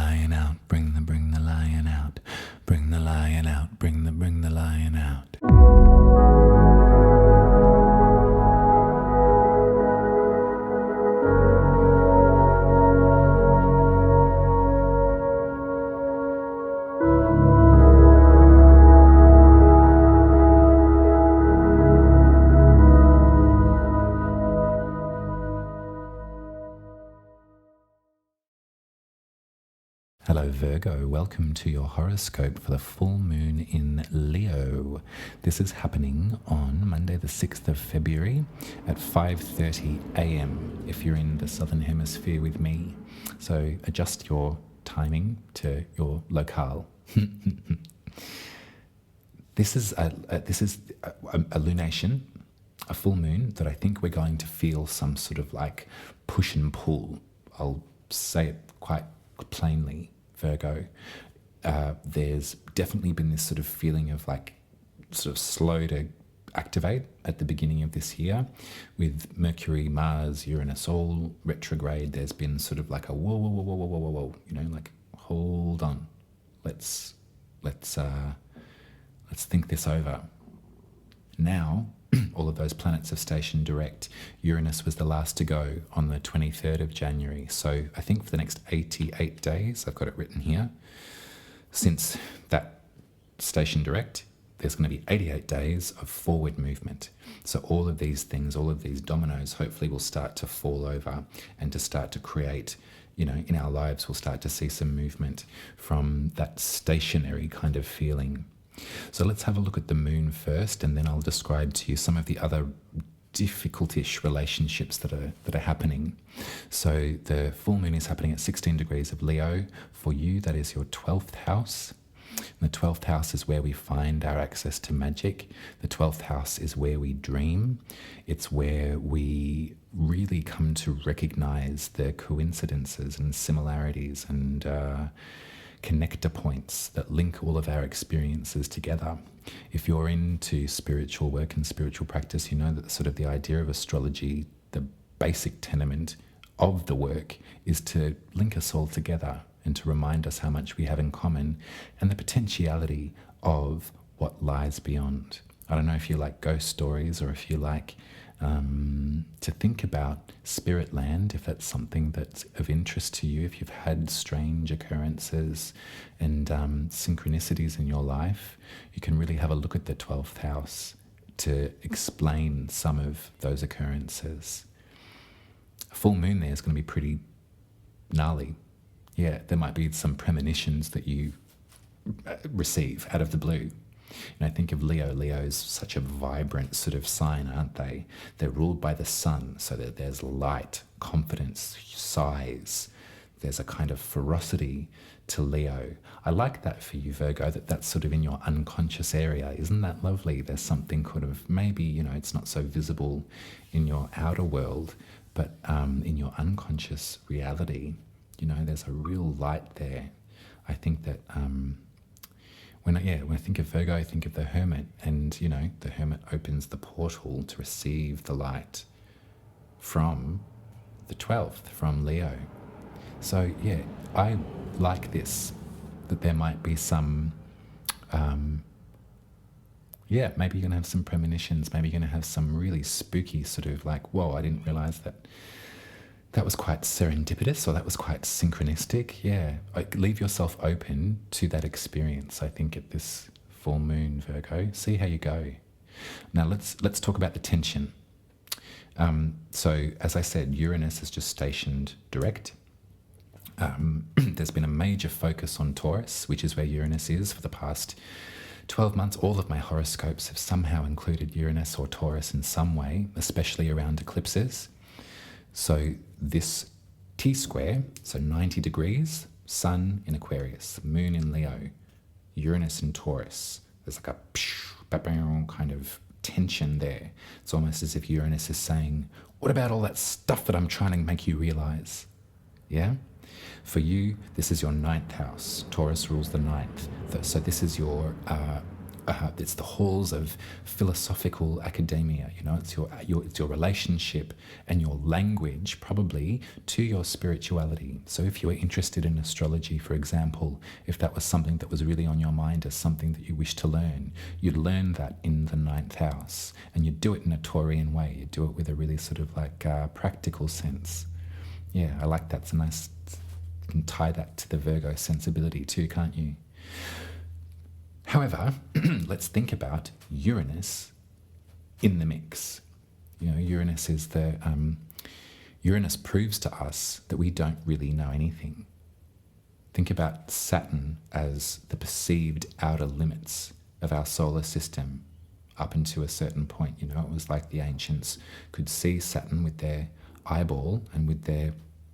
lion out, bring the lion out, bring the lion out, bring the lion out. Hello Virgo, welcome to your horoscope for the full moon in Leo. This is happening on Monday the 6th of February at 5:30 a.m. if you're in the southern hemisphere with me. So adjust your timing to your locale. This is a lunation, a full moon that I think we're going to feel some sort of like push and pull. I'll say it quite plainly, Virgo. There's definitely been this sort of feeling of like sort of slow to activate at the beginning of this year with Mercury, Mars, Uranus all retrograde. There's been sort of like a whoa, you know, like hold on, let's think this over. Now all of those planets have stationed direct. Uranus was the last to go on the 23rd of January. So I think for the next 88 days, I've got it written here, since that station direct, there's going to be 88 days of forward movement. So all of these things, all of these dominoes, hopefully will start to fall over and to start to create, you know, in our lives, we'll start to see some movement from that stationary kind of feeling. So let's have a look at the moon first, and then I'll describe to you some of the other difficult-ish relationships that are happening. So the full moon is happening at 16 degrees of Leo. For you, that is your 12th house. And the 12th house is where we find our access to magic. The 12th house is where we dream. It's where we really come to recognize the coincidences and similarities and connector points that link all of our experiences together. If you're into spiritual work and spiritual practice, you know that sort of the idea of astrology, the basic tenement of the work is to link us all together and to remind us how much we have in common and the potentiality of what lies beyond. I don't know if you like ghost stories or if you like to think about spirit land, if that's something that's of interest to you, if you've had strange occurrences and synchronicities in your life, you can really have a look at the 12th house to explain some of those occurrences. A full moon there is going to be pretty gnarly. Yeah, there might be some premonitions that you receive out of the blue. And I think of Leo. Leo is such a vibrant sort of sign, aren't they? They're ruled by the sun, so that there's light, confidence, size. There's a kind of ferocity to Leo. I like that for you, Virgo, that's sort of in your unconscious area. Isn't that lovely? There's something kind of, maybe, you know, it's not so visible in your outer world, but in your unconscious reality, you know, there's a real light there. I think that when I think of Virgo, I think of the hermit, and, you know, the hermit opens the portal to receive the light from the 12th, from Leo. So, yeah, I like this, that there might be some, maybe you're going to have some premonitions, maybe you're going to have some really spooky sort of like, whoa, I didn't realize that was quite serendipitous, or that was quite synchronistic. Yeah, like, leave yourself open to that experience, I think, at this full moon, Virgo. See how you go. Now let's talk about the tension. So as I said, Uranus is just stationed direct. There's been a major focus on Taurus, which is where Uranus is for the past 12 months. All of my horoscopes have somehow included Uranus or Taurus in some way, especially around eclipses. So this T-square, so 90 degrees, Sun in Aquarius, Moon in Leo, Uranus in Taurus. There's like a kind of tension there. It's almost as if Uranus is saying, what about all that stuff that I'm trying to make you realize? Yeah? For you, this is your 9th house. Taurus rules the 9th. So this is your it's the halls of philosophical academia. You know, it's your relationship and your language, probably, to your spirituality. So if you were interested in astrology, for example, if that was something that was really on your mind as something that you wish to learn, you'd learn that in the ninth house, and you'd do it in a Taurian way. You'd do it with a really sort of like practical sense. Yeah, I like that. It's a nice. You can tie that to the Virgo sensibility too, can't you? However, let's think about Uranus in the mix. You know, Uranus is Uranus proves to us that we don't really know anything. Think about Saturn as the perceived outer limits of our solar system up until a certain point. You know, it was like the ancients could see Saturn with their eyeball and with their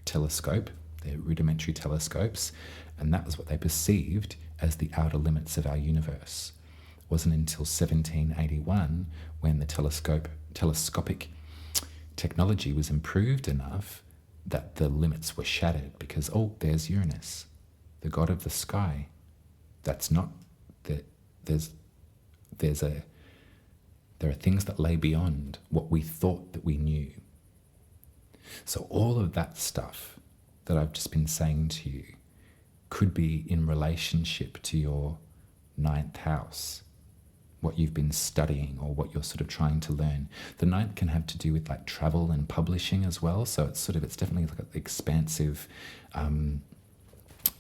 telescope, their rudimentary telescopes, and that was what they perceived as the outer limits of our universe. It wasn't until 1781 when the telescopic technology was improved enough that the limits were shattered, because, oh, there's Uranus, the god of the sky. That's not the, there are things that lay beyond what we thought that we knew. So all of that stuff that I've just been saying to you could be in relationship to your ninth house, what you've been studying or what you're sort of trying to learn. The ninth can have to do with like travel and publishing as well. So it's definitely like an expansive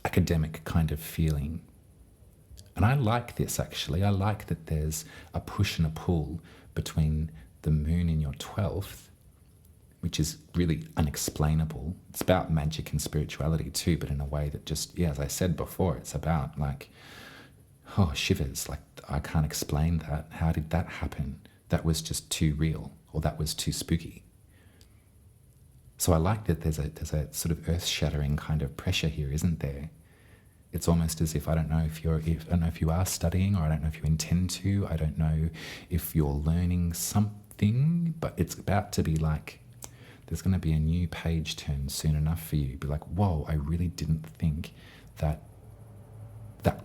academic kind of feeling. And I like this, actually. I like that there's a push and a pull between the moon in your 12th, which is really unexplainable. It's about magic and spirituality too, but in a way that just, yeah, as I said before, it's about like, oh, shivers, like I can't explain that. How did that happen? That was just too real, or that was too spooky. So I like that there's a sort of earth-shattering kind of pressure here, isn't there? It's almost as if, I don't know if you are studying, or I don't know if you intend to, I don't know if you're learning something, but it's about to be like, there's going to be a new page turn soon enough for you. Be like, whoa, I really didn't think that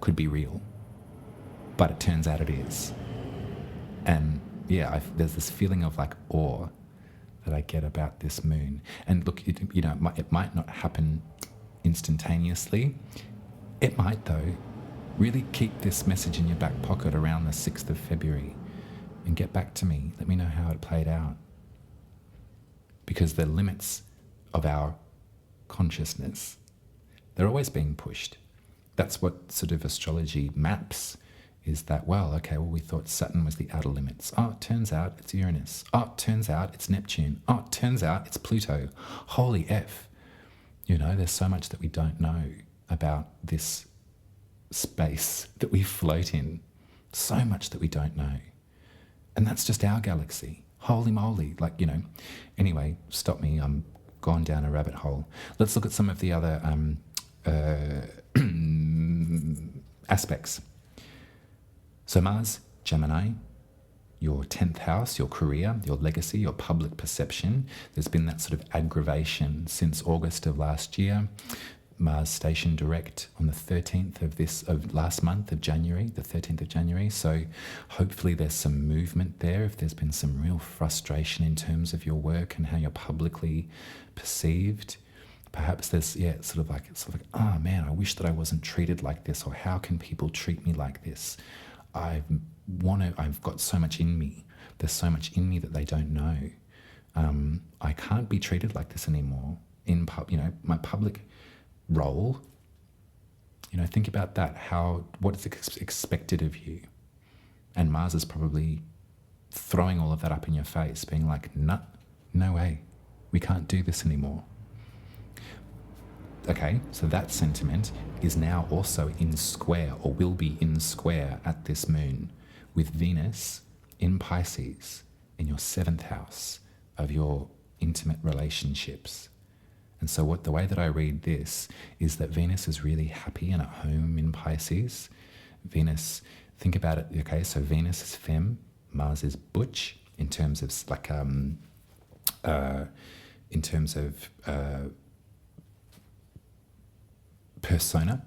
could be real. But it turns out it is. And yeah, there's this feeling of like awe that I get about this moon. And look, it might not happen instantaneously. It might, though. Really keep this message in your back pocket around the 6th of February and get back to me. Let me know how it played out. Because the limits of our consciousness, they're always being pushed. That's what sort of astrology maps, is that, we thought Saturn was the outer limits. Oh, it turns out it's Uranus. Oh, it turns out it's Neptune. Oh, it turns out it's Pluto. Holy F. You know, there's so much that we don't know about this space that we float in. So much that we don't know. And that's just our galaxy. Holy moly, anyway, stop me, I'm gone down a rabbit hole. Let's look at some of the other aspects. So Mars, Gemini, your 10th house, your career, your legacy, your public perception. There's been that sort of aggravation since August of last year. Mars station direct on the 13th of last month of January, the 13th of January. So hopefully there's some movement there. If there's been some real frustration in terms of your work and how you're publicly perceived, perhaps there's, it's sort of like, oh man, I wish that I wasn't treated like this, or how can people treat me like this? I've got so much in me. There's so much in me that they don't know. I can't be treated like this anymore. My public role, think about that, what is expected of you. And Mars is probably throwing all of that up in your face, being like, no way, we can't do this anymore. Okay, so that sentiment is now also in square, or will be in square at this moon, with Venus in Pisces, in your 7th house of your intimate relationships. And so the way that I read this is that Venus is really happy and at home in Pisces. Venus, think about it, okay, so Venus is femme, Mars is butch, in terms of persona.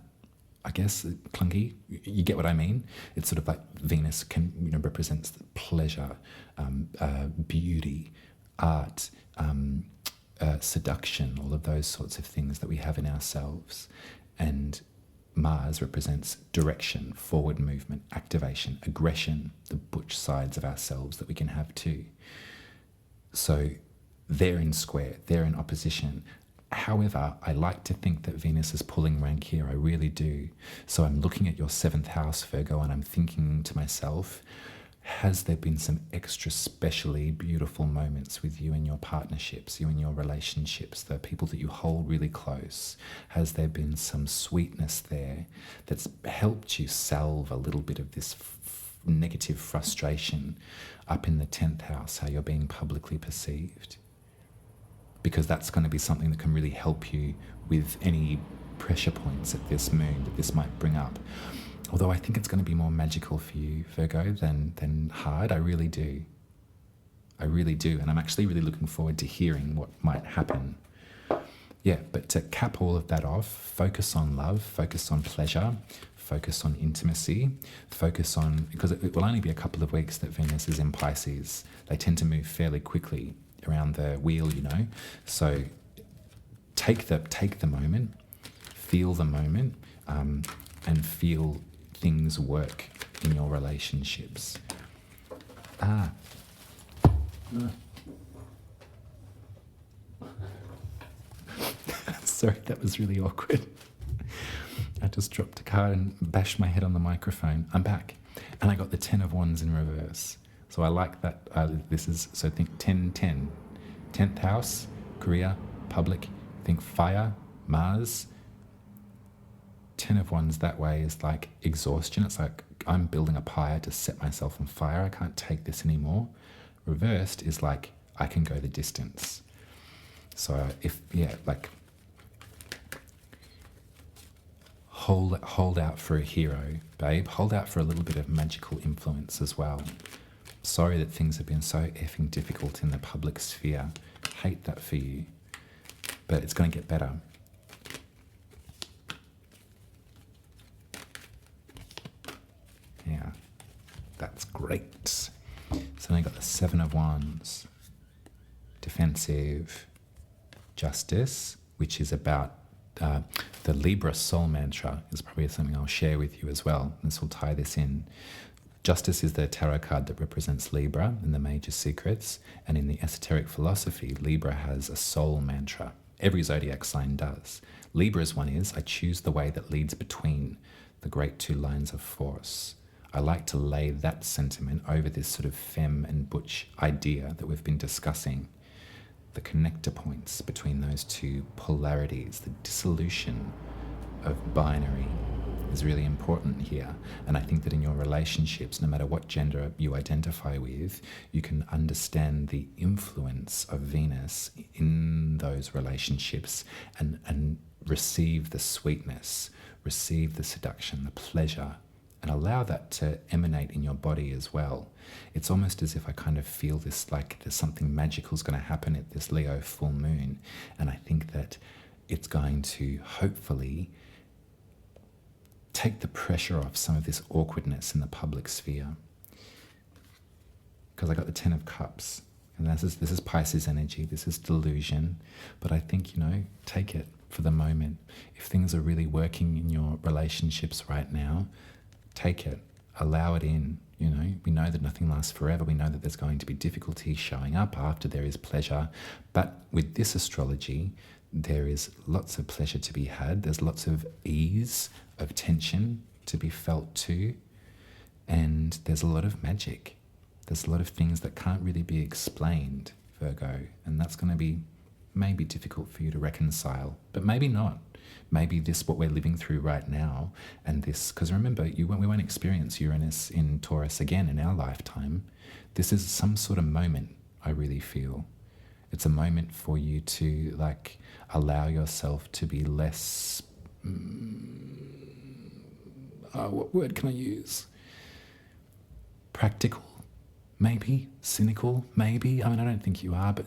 I guess, clunky. You get what I mean? It's sort of like Venus can, represents pleasure, beauty, art, seduction, all of those sorts of things that we have in ourselves. And Mars represents direction, forward movement, activation, aggression, the butch sides of ourselves that we can have too. So they're in square, they're in opposition. However, I like to think that Venus is pulling rank here. I really do. So I'm looking at your 7th house, Virgo, and I'm thinking to myself, has there been some extra specially beautiful moments with you and your partnerships, you and your relationships, the people that you hold really close? Has there been some sweetness there that's helped you salve a little bit of this negative frustration up in the 10th house, how you're being publicly perceived? Because that's going to be something that can really help you with any pressure points at this moon that this might bring up. Although I think it's going to be more magical for you, Virgo, than hard. I really do. I really do. And I'm actually really looking forward to hearing what might happen. Yeah, but to cap all of that off, focus on love, focus on pleasure, focus on intimacy, focus on, because it will only be a couple of weeks that Venus is in Pisces. They tend to move fairly quickly around the wheel, So take the moment, feel the moment, and feel things work in your relationships. Sorry, that was really awkward. I just dropped a card and bashed my head on the microphone. I'm back. And I got the 10 of Wands in reverse. So I like that. So think 10, 10. 10th house, career, public. Think fire, Mars. 10 of Wands that way is like exhaustion. It's like I'm building a pyre to set myself on fire. I can't take this anymore. Reversed is like I can go the distance. So hold out for a hero, babe. Hold out for a little bit of magical influence as well. Sorry that things have been so effing difficult in the public sphere. Hate that for you. But it's going to get better. Yeah, that's great. So then I got the 7 of Wands. Defensive. Justice, which is about the Libra soul mantra, is probably something I'll share with you as well. This will tie this in. Justice is the tarot card that represents Libra in the major secrets, and in the esoteric philosophy, Libra has a soul mantra. Every zodiac sign does. Libra's one is, I choose the way that leads between the great two lines of force. I like to lay that sentiment over this sort of femme and butch idea that we've been discussing. The connector points between those two polarities, the dissolution of binary is really important here. And I think that in your relationships, no matter what gender you identify with, you can understand the influence of Venus in those relationships and receive the sweetness, receive the seduction, the pleasure, and allow that to emanate in your body as well. It's almost as if I kind of feel this, like there's something magical is going to happen at this Leo full moon. And I think that it's going to hopefully take the pressure off some of this awkwardness in the public sphere. Because I got the 10 of Cups. And this is Pisces energy, this is delusion. But I think, take it for the moment. If things are really working in your relationships right now, take it, allow it in. We know that nothing lasts forever. We know that there's going to be difficulty showing up after there is pleasure. But with this astrology, there is lots of pleasure to be had. There's lots of ease, of tension to be felt too. And there's a lot of magic. There's a lot of things that can't really be explained, Virgo. And that's going to be maybe difficult for you to reconcile, but maybe not. Maybe this, what we're living through right now, and this, because remember, we won't experience Uranus in Taurus again in our lifetime. This is some sort of moment, I really feel. It's a moment for you to allow yourself to be less, what word can I use? Practical, maybe. Cynical, maybe. I don't think you are, but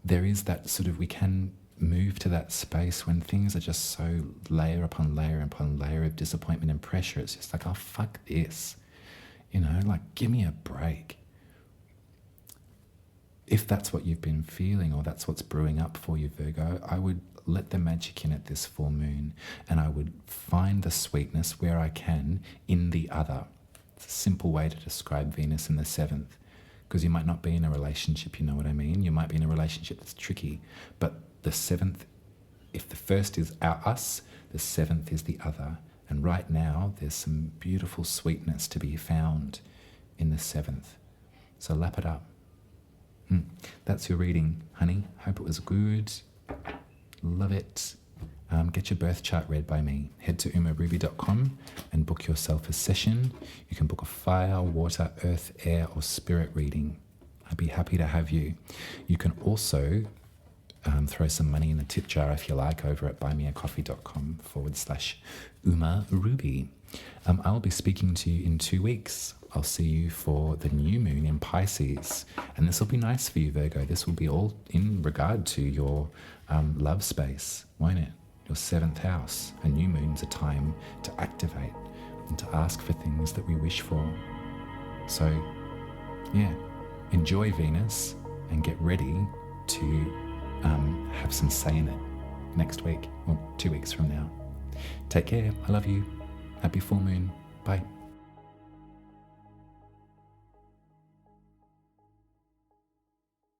there is that sort of, we can move to that space when things are just so layer upon layer upon layer of disappointment and pressure. It's just like, oh, fuck this. Like, give me a break. If that's what you've been feeling, or that's what's brewing up for you, Virgo, I would let the magic in at this full moon, and I would find the sweetness where I can in the other. It's a simple way to describe Venus in the 7th, because you might not be in a relationship, you know what I mean? You might be in a relationship that's tricky, but the 7th, if the first is us, the 7th is the other. And right now, there's some beautiful sweetness to be found in the 7th. So lap it up. That's your reading, honey. Hope it was good. Love it. Get your birth chart read by me. Head to umaruby.com and book yourself a session. You can book a fire, water, earth, air, or spirit reading. I'd be happy to have you. You can also throw some money in the tip jar if you like over at buymeacoffee.com/umaruby. I'll be speaking to you in 2 weeks. I'll see you for the new moon in Pisces. And this will be nice for you, Virgo. This will be all in regard to your love space, won't it? Your 7th house. A new moon's a time to activate and to ask for things that we wish for. So, yeah, enjoy Venus and get ready to have some say in it next week or 2 weeks from now. Take care. I love you. Happy full moon. Bye.